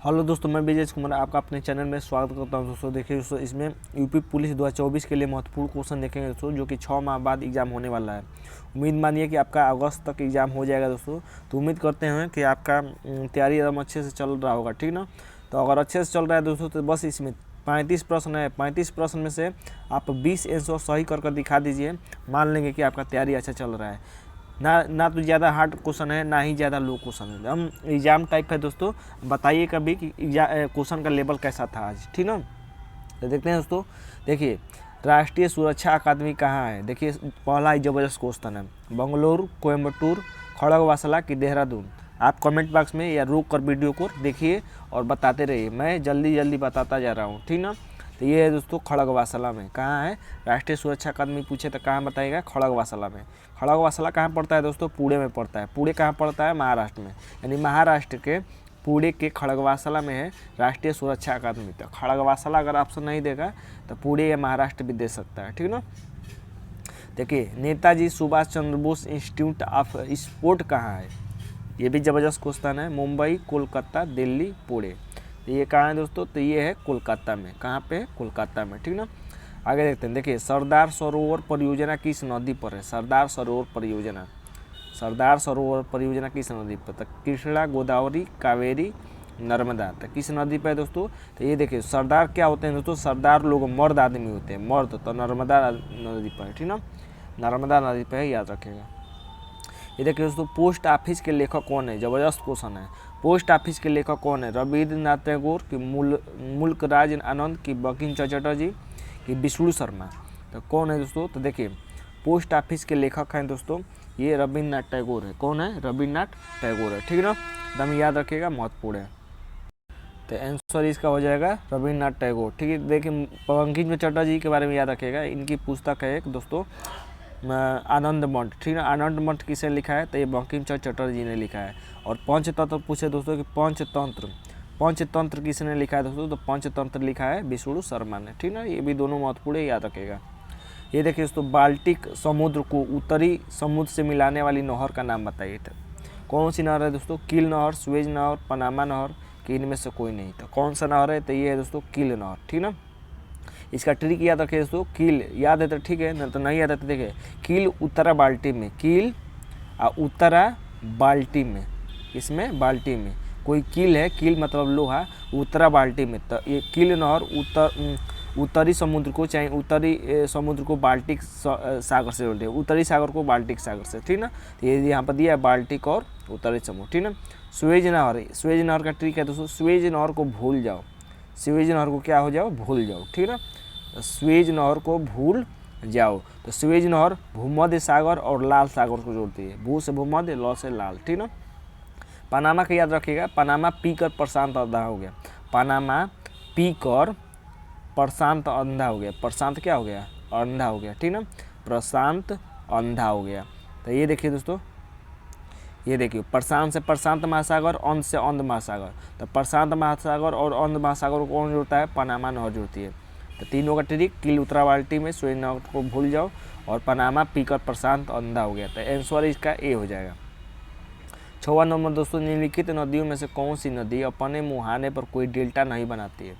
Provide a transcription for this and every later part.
Hello दोस्तों, मैं विजय कुमार आपका अपने चैनल में स्वागत करता हूं। दोस्तों देखिए दोस्तों, इसमें यूपी पुलिस 2024 के लिए महत्वपूर्ण क्वेश्चन देखेंगे दोस्तों, जो कि 6 माह बाद एग्जाम होने वाला है। उम्मीद मानिए कि आपका अगस्त तक एग्जाम हो जाएगा दोस्तों। तो उम्मीद करते हैं कि आपका तैयारी एकदम अच्छे से चल रहा होगा, ठीक ना। तो अगर अच्छे से चल रहा है दोस्तों, तो बस इसमें 35 प्रश्न है। 35 प्रश्न में से आप 20 आंसर सही कर दिखा दीजिए, मान लेंगे कि आपका तैयारी अच्छा चल रहा है। ना तो ज़्यादा हार्ड क्वेश्चन है, ना ही ज़्यादा लो क्वेश्चन है। हम एग्जाम टाइप है दोस्तों, बताइए कभी कि क्वेश्चन का लेवल कैसा था आज, ठीक ना। तो देखते हैं दोस्तों। देखिए, राष्ट्रीय सुरक्षा अकादमी कहाँ है। देखिए, पहला ही जबरदस्त क्वेश्चन है, बंगलुरु, कोयम्बटूर, खड़गवासला कि देहरादून। आप कमेंट बॉक्स में या रोक कर वीडियो को देखिए और बताते रहिए, मैं जल्दी जल्दी बताता जा रहा हूँ, ठीक ना। तो ये है दोस्तों खड़गवासला में। कहाँ है? राष्ट्रीय सुरक्षा अकादमी पूछे तो कहाँ बताइएगा? खड़गवासला में। खड़गवासला कहाँ पड़ता है दोस्तों? पुणे में पड़ता है। पुणे कहाँ पड़ता है? महाराष्ट्र में। यानी महाराष्ट्र के पुणे के खड़गवासला में है राष्ट्रीय सुरक्षा अकादमी। तो खड़गवासला अगर ऑप्शन नहीं देगा तो पुणे या महाराष्ट्र भी दे सकता है, ठीक ना। देखिए, Netaji Subhash Chandra Bose institute of sport कहाँ है? ये भी ज़बरदस्त क्वेश्चन है। मुंबई, कोलकाता, दिल्ली, पुणे। तो ये कहाँ है दोस्तों? तो ये है कोलकाता में। कहाँ पे? कोलकाता में, ठीक ना। आगे देखते हैं। देखिए, सरदार सरोवर परियोजना किस नदी पर है? सरदार सरोवर परियोजना, सरदार सरोवर परियोजना किस नदी पर? तो कृष्णा, गोदावरी, कावेरी, नर्मदा। तो किस नदी पर है दोस्तों? तो ये देखिए, सरदार क्या होते हैं दोस्तों? सरदार लोग मर्द आदमी होते हैं, मर्द। तो नर्मदा नदी पर है, ठीक ना। नर्मदा नदी पर है, याद रखिएगा। ये देखिए दोस्तों, पोस्ट ऑफिस के लेखक कौन है? जबरदस्त क्वेश्चन है। पोस्ट ऑफिस के लेखक कौन है? रविंद्रनाथ टैगोर कि मुल्कराज आनंद कि बंकिम चंद्र चटर्जी कि विष्णु शर्मा। तो कौन है दोस्तों? तो देखिए, पोस्ट ऑफिस के लेखक हैं दोस्तों, ये रविंद्रनाथ टैगोर है। कौन है? रविंद्रनाथ टैगोर है, ठीक ना। एकदम याद रखिएगा, महत्वपूर्ण है। तो आंसर इसका हो जाएगा रविंद्रनाथ टैगोर, ठीक है। देखिए, बंकिम चंद्र चटर्जी के बारे में याद रखिएगा, इनकी पुस्तक है एक दोस्तों, आनंद मठ, ठीक है। आनंद मठ किसने लिखा है? तो ये बंकिम चंद्र चटर्जी ने लिखा है। और पंचतंत्र पूछे दोस्तों कि पंचतंत्र किसने लिखा है दोस्तों? तो पंचतंत्र लिखा है विष्णु शर्मा ने, ठीक ना। ये भी दोनों महत्वपूर्ण है, याद रखेगा। ये देखिए दोस्तों, बाल्टिक समुद्र को उत्तरी समुद्र से मिलाने वाली नहर का नाम बताइए। तो कौन सी नहर है दोस्तों? कील नहर, सुएज नहर, पनामा नहर कि इनमें से कोई नहीं। तो कौन सा नहर है? तो ये है दोस्तों कील नहर, ठीक ना। इसका ट्रिक याद रखिए दोस्तों, कील याद है तो ठीक है, तो नहीं याद है तो देखिए, कील उत्तरा बाल्टी में, कील उत्तरा बाल्टी में, इसमें बाल्टी में कोई कील है, कील मतलब लोहा, उत्तरा बाल्टी में। तो ये कील नहर उत्तरी समुद्र को, चाहे उत्तरी समुद्र को बाल्टिक सागर से जोड़ते हैं, उत्तरी सागर को बाल्टिक सागर से, ठीक ना। तो ये यहाँ पर दिया है बाल्टिक और उत्तरी समुद्र, ठीक ना। सुएज नहर का ट्रिक है दोस्तों, सुएज नहर को भूल जाओ, सुएज नहर को क्या हो जाओ? भूल जाओ, ठीक ना। सुएज नहर को भूल जाओ। तो सुएज नहर भूमध्य सागर और लाल सागर को जोड़ती है, भू से भूमध्य, लौ से लाल, ठीक ना। पनामा का याद रखिएगा, पनामा पी कर प्रशांत अंधा हो गया, पनामा पी कर प्रशांत अंधा हो गया, प्रशांत क्या हो गया? अंधा हो गया, ठीक ना। प्रशांत अंधा हो गया। तो ये देखिए दोस्तों, ये देखिए, प्रशांत से प्रशांत महासागर, अंध से अंध महासागर। तो प्रशांत महासागर और अंध महासागर को कौन जोड़ता है? पनामा नहर जोड़ती है। तो तीनों का ट्रिक, कील उत्तरा बाल्टी में, सुएज नहर को भूल जाओ और पनामा पीकर प्रशांत अंधा हो गया। तो आंसर इसका ए हो जाएगा। 6वां नंबर दोस्तों, निम्नलिखित नदियों में से कौन सी नदी अपने मुहाने पर कोई डेल्टा नहीं बनाती है?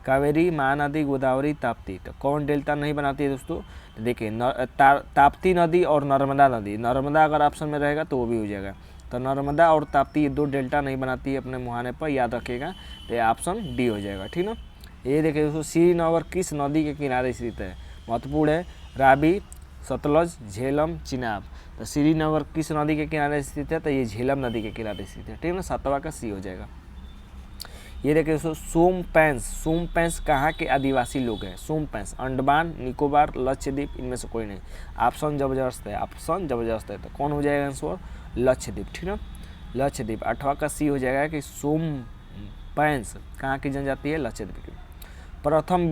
कावेरी, महानदी, गोदावरी, ताप्ती। तो कौन डेल्टा नहीं बनाती है दोस्तों? तो देखिए, ताप्ती नदी और नर्मदा नदी। नर्मदा अगर ऑप्शन में रहेगा तो वो भी हो जाएगा। तो नर्मदा और ताप्ती, ये दो डेल्टा नहीं बनाती है अपने मुहाने पर, याद रखिएगा। तो ये ऑप्शन डी हो जाएगा, ठीक ना। ये देखिए दोस्तों, श्रीनगर किस नदी के किनारे स्थित है? महत्वपूर्ण है। रावी, सतलज, झेलम, चिनाब। तो श्रीनगर किस नदी के किनारे स्थित है? तो ये झेलम नदी के किनारे स्थित है, ठीक ना। 7वां का सी हो जाएगा। ये देखिए दोस्तों, सोमपैंस कहाँ के आदिवासी लोग हैं? सोमपैंस अंडमान, निकोबार, लक्षद्वीप, इनमें से कोई नहीं। ऑप्शन जबरदस्त है, ऑप्शन जबरदस्त है। तो कौन हो जाएगा आंसर? लक्षद्वीप, ठीक ना। लक्षद्वीप। 8वां का सी हो जाएगा कि सोमपैंस कहाँ की जनजाति है? लक्षद्वीप की। प्रथम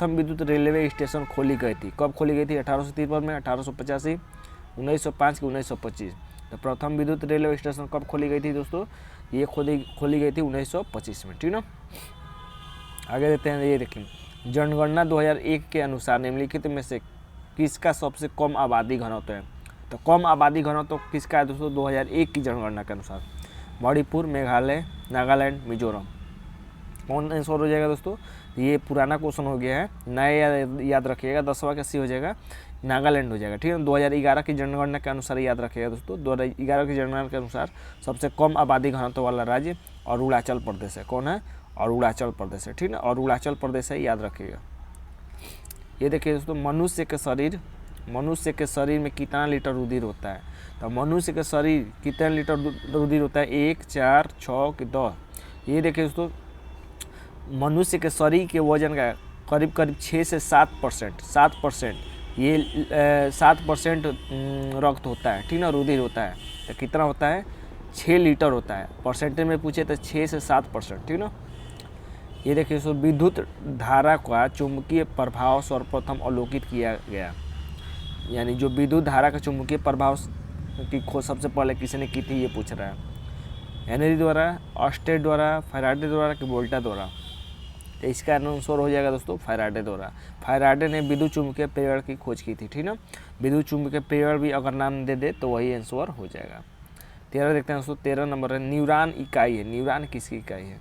विद्युत रेलवे स्टेशन खोली गई थी, कब खोली गई थी? 1853 में, 1885, 1905 की 1925। तो प्रथम विद्युत रेलवे स्टेशन कब खोली गई थी दोस्तों? ये खोली गई थी 1925 में, ठीक ना। आगे देते हैं। ये देखिए, जनगणना 2001 के अनुसार निम्नलिखित में से किसका सबसे कम आबादी घनत्व है? तो कम आबादी घनत्व किसका है दोस्तों? 2001 की जनगणना के अनुसार। मणिपुर, मेघालय, नागालैंड, मिजोरम। कौन आंसर हो जाएगा दोस्तों? ये पुराना क्वेश्चन हो गया है, नया याद रखिएगा। 10वां का सी हो जाएगा, नागालैंड हो जाएगा। ठीक है, 2011 की जनगणना के अनुसार याद रखिएगा दोस्तों। 2011 की जनगणना के अनुसार सबसे कम आबादी घनत्व वाला राज्य अरुणाचल प्रदेश है। कौन है? अरुणाचल प्रदेश है। ठीक है, अरुणाचल प्रदेश है, याद रखिएगा। ये देखिए दोस्तों, मनुष्य के शरीर में कितना लीटर रुधिर होता है? तो मनुष्य के शरीर कितना लीटर रुधिर होता है? 1, 4, 6 कि 10? ये देखिए दोस्तों, मनुष्य के शरीर के वजन का करीब 6 से 7% ये 7% रक्त होता है। ठीक ना, रुधिर होता है। तो कितना होता है? 6 लीटर होता है। परसेंटेज में पूछे तो 6 से 7%। ठीक ना। ये देखिए दोस्तों, विद्युत धारा का चुंबकीय प्रभाव सर्वप्रथम अवलोकित किया गया। यानी जो विद्युत धारा का चुंबकीय प्रभाव की खोज सबसे पहले किसी ने की थी, ये पूछ रहा है। हेनरी द्वारा, ऑस्टेड द्वारा, फैराडे द्वारा कि वोल्टा द्वारा? तो इसका आंसर हो जाएगा दोस्तों फैराडे द्वारा। फैराडे ने विद्युत चुंबकीय प्रेरण की खोज की थी। ठीक ना, विद्युत चुंबकीय प्रेरण भी अगर नाम दे दे तो वही आंसर हो जाएगा। 13 देखते हैं दोस्तों, 13 नंबर है, न्यूरॉन इकाई है। न्यूरॉन किसकी इकाई है?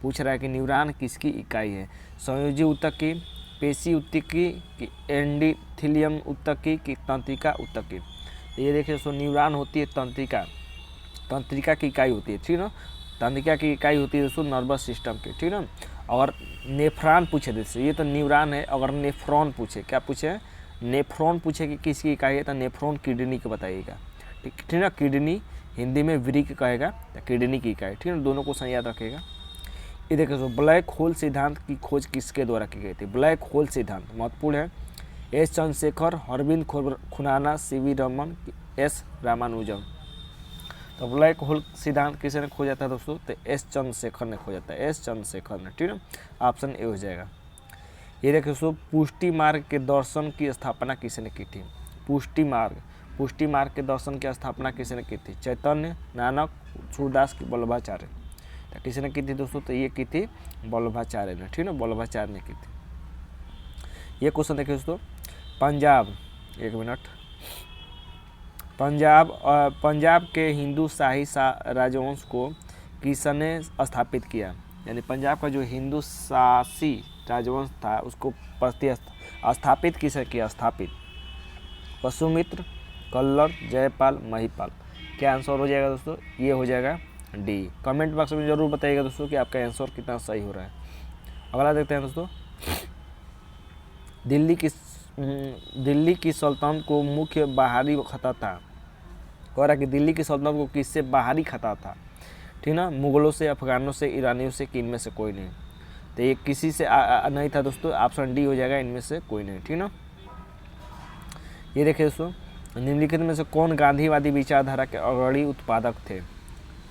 पूछ रहा है कि न्यूरॉन किसकी इकाई है? संयोजी ऊतकी, पेशी ऊतकी कि एंडोथेलियम ऊतकी कि तंत्रिका ऊतकी? तो ये देखिए दोस्तों, न्यूरॉन होती है तंत्रिका की इकाई होती है। ठीक ना, तंत्रिका की इकाई होती है दोस्तों नर्वस सिस्टम की। ठीक ना, और नेफ्रॉन पूछे दोस्तों, ये तो न्यूरॉन है। अगर नेफ्रॉन पूछे, क्या पूछे? नेफ्रॉन पूछे कि किसकी इकाई है, तो नेफ्रॉन किडनी को बताइएगा। ठीक ना, किडनी हिंदी में वृक्क कहेगा, तो किडनी की इकाई। ठीक है, दोनों क्वेश्चन याद रखेगा। ये देखिए दोस्तों, ब्लैक होल सिद्धांत की खोज किसके द्वारा की गई थी? ब्लैक होल सिद्धांत महत्वपूर्ण है। S Chandrasekhar, Arvind Khurana, CV Raman, S Ramanujan? तो ब्लैक होल सिद्धांत किसने खोजा था दोस्तों? तो एस चंद्रशेखर ने खोजा था। एस चंद्रशेखर ने। ठीक है, ऑप्शन ए हो जाएगा। ये देखिए दोस्तों, पुष्टि मार्ग के दर्शन की स्थापना किसने की थी? पुष्टि मार्ग के दर्शन की स्थापना किसने की थी? चैतन्य, नानक, सूरदास की वल्लभाचार्य? तो किसने की थी दोस्तों? तो ये की थी वल्लभाचार्य ने। ठीक है, वल्लभाचार्य ने की थी। ये क्वेश्चन देखिए दोस्तों, पंजाब, एक मिनट, पंजाब के हिंदू शाही राजवंश को किसने स्थापित किया? यानी पंजाब का जो हिंदू शासी राजवंश था उसको स्थापित किसने किया? वसुमित्र, कल्लर, जयपाल, महिपाल? क्या आंसर हो जाएगा दोस्तों? ये हो जाएगा डी। कमेंट बॉक्स में ज़रूर बताइएगा दोस्तों कि आपका आंसर कितना सही हो रहा है। अगला देखते हैं दोस्तों, दिल्ली की सल्तनत को मुख्य बाहरी खतरा था। कह रहा कि दिल्ली की सल्तनत को किससे बाहरी खतरा था? ठीक ना, मुगलों से, अफगानों से, ईरानियों से, कि इनमें से कोई नहीं? तो ये किसी से नहीं था दोस्तों। ऑप्शन डी हो जाएगा, इनमें से कोई नहीं। ठीक ना, ये देखिए दोस्तों, निम्नलिखित में से कौन गांधीवादी विचारधारा के अग्रणी उत्पादक थे?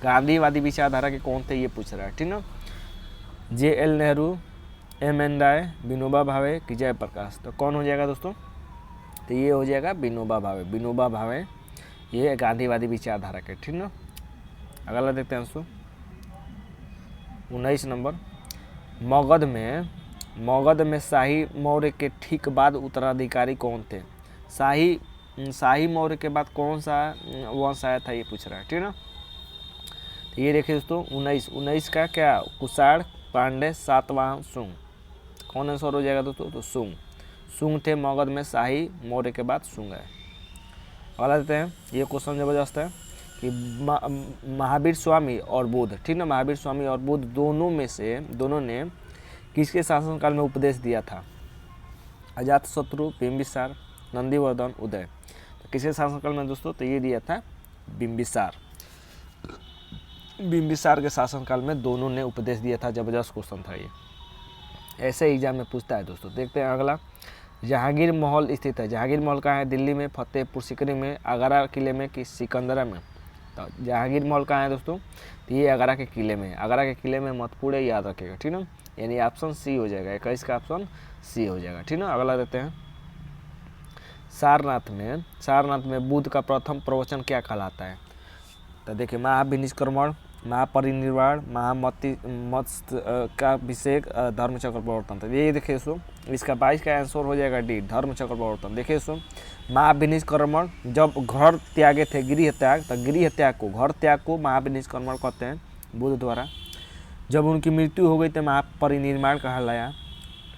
गांधीवादी विचारधारा के कौन थे, ये पूछ रहा है। ठीक ना, JL नेहरू, MN राय, विनोबा भावे कि जयप्रकाश? तो कौन हो जाएगा दोस्तों? तो ये हो जाएगा विनोबा भावे। ये गांधीवादी विचारधारा के। ठीक ना, अगला देखते हैं दोस्तों, 19 नंबर, मगध में शाही मौर्य के ठीक बाद उत्तराधिकारी कौन थे? शाही मौर्य के बाद कौन सा वंश आया था, ये पूछ रहा है। ठीक ना, तो ये देखिए दोस्तों, 19 का क्या? कुषाण, पांडे, सातवाहन, शुंग? कौन आंसर हो जाएगा दोस्तों? तो शुंग थे मगध में। शाही मौर्य के बाद शुंग है। अगला देते हैं, ये क्वेश्चन जबरदस्त है कि महावीर स्वामी और बुद्ध, ठीक ना, महावीर स्वामी और बुद्ध दोनों ने किसके शासनकाल में उपदेश दिया था? अजातशत्रु, बिंबिसार, नंदीवर्धन, उदय? तो किसके शासनकाल में दोस्तों? तो ये दिया था बिंबिसार के शासनकाल में दोनों ने उपदेश दिया था। जबरदस्त क्वेश्चन था ये, ऐसे एग्जाम में पूछता है दोस्तों। देखते हैं अगला, जहांगीर महल स्थित है। जहांगीर महल कहाँ है? दिल्ली में, फतेहपुर सीकरी में, आगरा किले में कि सिकंदरा में? तो जहांगीर महल कहाँ है दोस्तों? तो ये आगरा के किले में। आगरा के किले में महत्वपूर्ण है, याद रखेगा। ठीक ना, यानी ऑप्शन सी हो जाएगा। 21 का ऑप्शन सी हो जाएगा। ठीक ना, अगला देते हैं, सारनाथ में बुद्ध का प्रथम प्रवचन क्या कहलाता है? तो देखिए, महाभिनिष्क्रमण, महापरिनिर्वाण, महामत्स्य का अभिषेक, धर्मचक्र प्रवर्तन। तो ये देखिए सो, इसका 22 का आंसर हो जाएगा डी, धर्मचक्र प्रवर्तन। देखिए सो, महाभिनिष्क्रमण, जब घर त्यागे थे, गृह त्याग, तो गृह त्याग को, घर त्याग को महाभिनिष्क्रमण कहते हैं बुद्ध द्वारा। जब उनकी मृत्यु हो गई तो महापरिनिर्वाण कहलाया,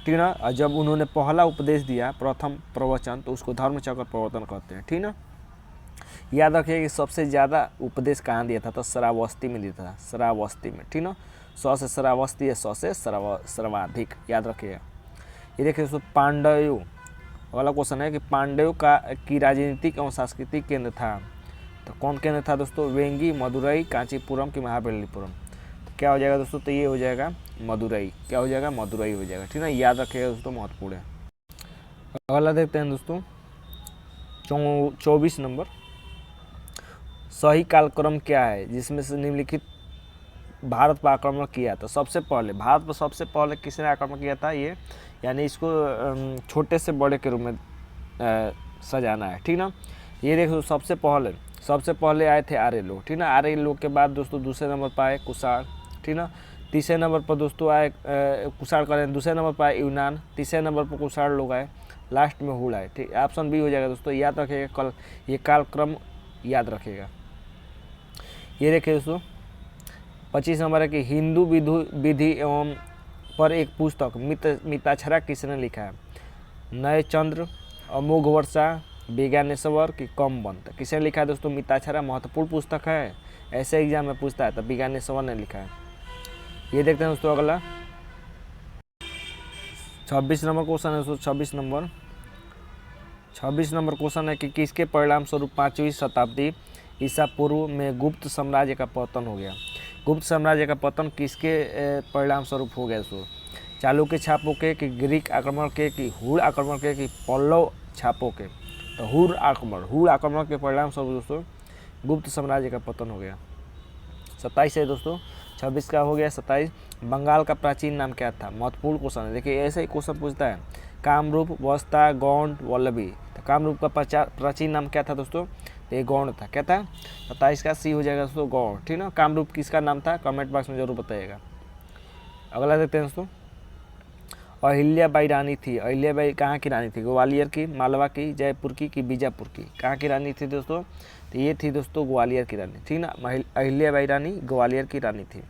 ठीक ना। और जब उन्होंने पहला उपदेश दिया, प्रथम प्रवचन, तो उसको धर्मचक्र प्रवर्तन कहते हैं, ठीक ना। याद रखिए कि सबसे ज़्यादा उपदेश कहाँ दिया था, तो श्रावस्ती में दिया था, श्रावस्ती में, ठीक ना। सौ से श्रावस्ती है, सौ से सर्वाधिक, याद रखिएगा। ये देखिए दोस्तों, पांड्यों, अगला क्वेश्चन है कि पांड्यों की राजनीतिक एवं सांस्कृतिक केंद्र था, तो कौन केंद्र था दोस्तों, वेंगी, मदुरई, कांचीपुरम की महाबलीपुरम। तो क्या हो जाएगा दोस्तों, तो ये हो जाएगा मदुरई, क्या हो जाएगा, मदुरई हो जाएगा, ठीक ना। याद रखिएगा दोस्तों, महत्वपूर्ण है। अगला देखते हैं दोस्तों 24 नंबर, सही कालक्रम क्या है जिसमें से निम्नलिखित भारत पर आक्रमण किया था। सबसे पहले भारत पर सबसे पहले किसने आक्रमण किया था, ये यानी इसको छोटे से बड़े के रूप में सजाना है, ठीक ना। ये देखो, सबसे पहले आए थे आर्य लोग, ठीक ना। आर्य लोग के बाद दोस्तों दूसरे नंबर पर आए कुषाण, ठीक ना। तीसरे नंबर पर दोस्तों आए कुषाण करें, दूसरे नंबर पर आए यूनान, तीसरे नंबर पर कुषाण लोग आए, लास्ट में हुड़ आए, ठीक। ऑप्शन बी हो जाएगा दोस्तों। याद रखिएगा, ये कालक्रम याद रखिएगा। ये देखिए दोस्तों 25 नंबर है कि हिंदू विधि एवं पर एक पुस्तक मिताक्षरा किसने लिखा है, नए चंद्र, अमोघ वर्षा, विज्ञानेश्वर की कमबंत। किसने लिखा है दोस्तों, मिताक्षरा महत्वपूर्ण पुस्तक है, ऐसे एग्जाम में पूछता है, तो विज्ञानेश्वर ने लिखा है। ये देखते हैं दोस्तों अगला 26 नंबर क्वेश्चन है दोस्तों। 26 नंबर क्वेश्चन है कि किसके परिणाम स्वरूप 5वीं शताब्दी ईसा पूर्व में गुप्त साम्राज्य का पतन हो गया। गुप्त साम्राज्य का पतन किसके परिणाम स्वरूप हो गया दोस्तों, चालुक्य छापों के, कि ग्रीक आक्रमण के, कि हुड़ आक्रमण के, कि पल्लव छापों के। तो हुड़ आक्रमण के परिणाम स्वरूप दोस्तों गुप्त साम्राज्य का पतन हो गया। 27 है दोस्तों, 26 का हो गया। 27, बंगाल का प्राचीन नाम क्या था, महत्वपूर्ण क्वेश्चन है। देखिए ऐसे ही क्वेश्चन पूछता है, कामरूप, वस्ता, गौंड, वल्लभी। तो कामरूप का प्राचीन नाम क्या था दोस्तों, ये गौंड था, क्या था। 27 का सी हो जाएगा दोस्तों, गौंड, ठीक ना। कामरूप किसका नाम था, कमेंट बॉक्स में जरूर बताइएगा। अगला देखते हैं दोस्तों, अहिल्याबाई रानी थी, अहिल्याबाई कहाँ की रानी थी, ग्वालियर की, मालवा की, जयपुर की, कि बीजापुर की। कहाँ की रानी थी दोस्तों, तो ये थी दोस्तों ग्वालियर की रानी, ठीक ना। अहिल्याबाई रानी ग्वालियर की रानी थी।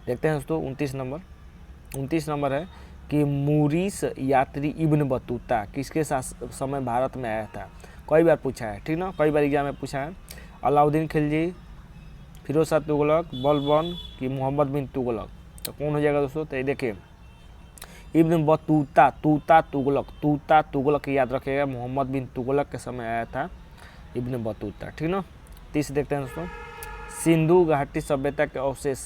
देखते हैं दोस्तों 29 नंबर है कि मूरीस यात्री इब्न बतूता किसके समय भारत में आया था। कई बार पूछा है, ठीक ना, कई बार एग्जाम में पूछा है। अलाउद्दीन खिलजी, फिरोज शाह तुगलक, बलबन, कि मोहम्मद बिन तुगलक। तो कौन हो जाएगा दोस्तों, तो ये देखिए इब्न बतूता, तुगलक याद रखिएगा, मोहम्मद बिन तुगलक के समय आया था इब्न बतूता, ठीक ना। 30 देखते हैं दोस्तों, सिंधु घाटी सभ्यता के अवशेष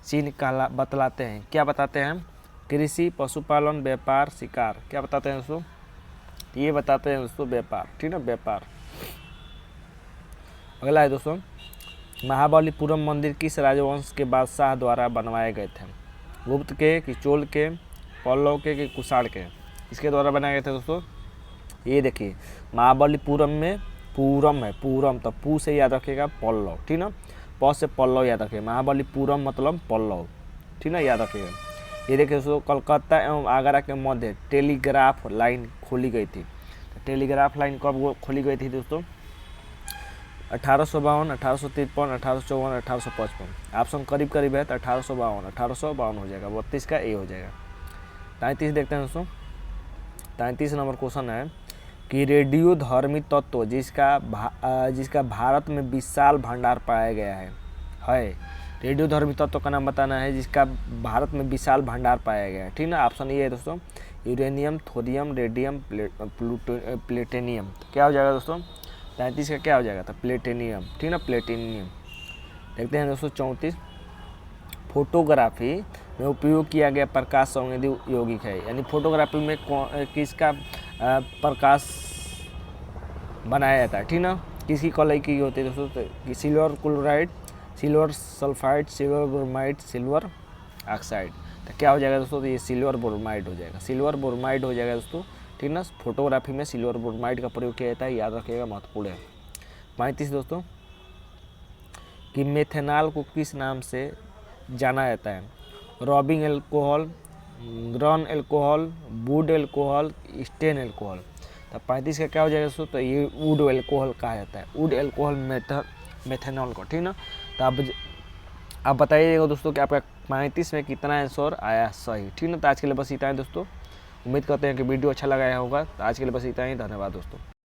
चिन्ह बतलाते हैं, क्या बताते हैं, कृषि, पशुपालन, व्यापार, शिकार। क्या बताते हैं दोस्तों, ये बताते हैं दोस्तों व्यापार, ठीक ना, व्यापार। अगला है दोस्तों, महाबलीपुरम मंदिर किस राजवंश के बादशाह द्वारा बनवाए गए थे, गुप्त के, कि चोल के, पल्लव के, कि कुषाण के। इसके द्वारा बनाए गए थे दोस्तों। ये देखिए महाबलीपुरम में पूरम है, पूरम, तो पू से याद रखिएगा पल्लव, ठीक ना, प से पल्लव याद रखिएगा, महाबलीपुरम मतलब पल्लव, ठीक ना, याद रखिएगा। ये देखिए दोस्तों कलकत्ता एवं आगरा के मध्य टेलीग्राफ लाइन खोली गई थी। तो टेलीग्राफ लाइन कब खोली गई थी दोस्तों, 1852, 1853, 1854, 1855। ऑप्शन करीब करीब है, तो 1852 हो जाएगा। 32 का ए हो जाएगा। 33 देखते हैं दोस्तों, 33 नंबर क्वेश्चन है कि रेडियो धर्मी तत्व जिसका भारत में विशाल भंडार पाया गया है। रेडियो धर्मी तत्व का नाम बताना है जिसका भारत में विशाल भंडार पाया गया है, ठीक ना। ऑप्शन ये है दोस्तों, यूरेनियम, थोरियम, रेडियम, प्लेटिनियम। क्या हो जाएगा दोस्तों, 33 का क्या हो जाएगा, तो प्लेटिनियम, ठीक ना, प्लेटिनियम। देखते हैं दोस्तों 34, फोटोग्राफी में उपयोग किया गया प्रकाश संवेदी यौगिक है, यानी फोटोग्राफी में किसका प्रकाश बनाया जाता है, ठीक ना, किसकी कलई की होती है दोस्तों, तो silver chloride, silver sulphide, silver bromide, silver oxide. तो क्या हो जाएगा दोस्तों, तो ये सिल्वर ब्रोमाइड हो जाएगा, सिल्वर ब्रोमाइड हो जाएगा दोस्तों, ठीक ना। फोटोग्राफी में सिल्वर ब्रोमाइड का प्रयोग किया जाता है, याद रखिएगा, महत्वपूर्ण है। 35 दोस्तों, कि मेथेनॉल को किस नाम से जाना जाता है, rubbing alcohol, grain alcohol, wood alcohol, stain alcohol. तो 35 का क्या हो जाएगा दोस्तों, तो ये वुड एल्कोहल कहा जाता है, वुड एल्कोहल मेथेनॉल को, ठीक ना। तो अब आप बताइएगा दोस्तों कि आपका 35 में कितना आंसर आया सही। ठीक ना, तो आज के लिए बस इतना ही दोस्तों। उम्मीद करते हैं कि वीडियो अच्छा लगा होगा। तो आज के लिए बस इतना ही, धन्यवाद दोस्तों।